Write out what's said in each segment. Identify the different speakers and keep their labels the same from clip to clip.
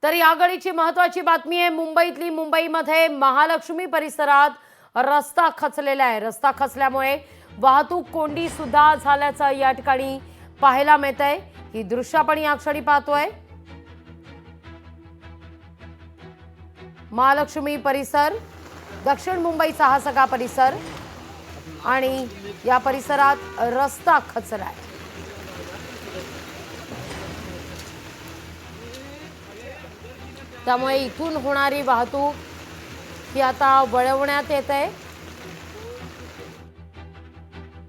Speaker 1: तर या घडीची महत्त्वाची बातमी आहे मुंबईमध्ये महालक्ष्मी परिसरात रस्ता खचलेला आहे। रस्ता खचल्यामुळे वाहतूक कोंडी सुद्धा झाल्याचं या ठिकाणी पाहायला मिळतंय। ही दृश्य आपण या क्षणी पाहतोय। महालक्ष्मी परिसर, दक्षिण मुंबईचा हा सगळा परिसर आणि या परिसरात रस्ता खचलाय। त्यामुळे इथून होणारी वाहतूक ही आता वळवण्यात येते।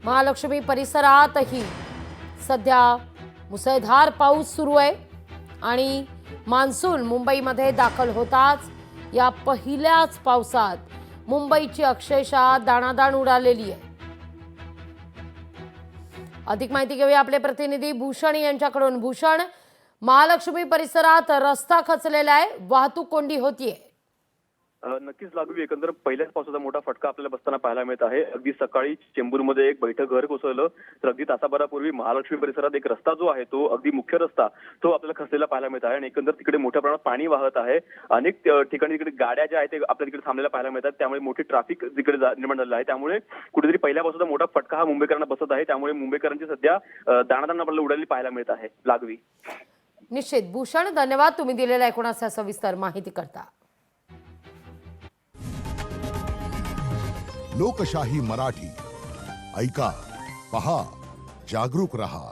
Speaker 1: महालक्ष्मी परिसरातही सध्या मुसळधार पाऊस सुरू आहे आणि मान्सून मुंबईमध्ये दाखल होताच या पहिल्याच पावसात मुंबईची अक्षरशः दाणादाण उडालेली आहे। अधिक माहिती घेऊया आपले प्रतिनिधी भूषण यांच्याकडून। भूषण, महालक्ष्मी परिसरात रस्ता खचलेला आहे, वाहतूक कोंडी होतीये।
Speaker 2: नक्कीच लागू एकंदर पहिल्याच पावसाचा मोठा फटका आपल्याला बसताना पाहायला मिळत आहे। अगदी सकाळी चेंबूरमध्ये एक बैठक घर कोसळलं, तर अगदी तासाभरापूर्वी महालक्ष्मी परिसरात एक रस्ता जो आहे तो अगदी मुख्य रस्ता तो आपल्याला खचलेला पाहायला मिळत आहे आणि एकंदर तिकडे मोठ्या प्रमाणात पाणी वाहत आहे। अनेक ठिकाणी तिकडे गाड्या ज्या आहेत ते आपल्या तिकडे थांबलेल्या पाहायला मिळतात, त्यामुळे मोठी ट्रॅफिक तिकडे निर्माण झालं आहे। त्यामुळे कुठेतरी पहिल्या पावसाचा मोठा फटका हा मुंबईकरांना बसत आहे। त्यामुळे मुंबईकरांची सध्या दाणादाण आपल्याला उडालेली पाहायला मिळत आहे। लागवी
Speaker 1: निश्चित भूषण, धन्यवाद तुम्ही दिलेल्या एकूणाच्या सविस्तर माहिती करता।
Speaker 3: लोकशाही मराठी ऐका, पहा, जागरूक रहा।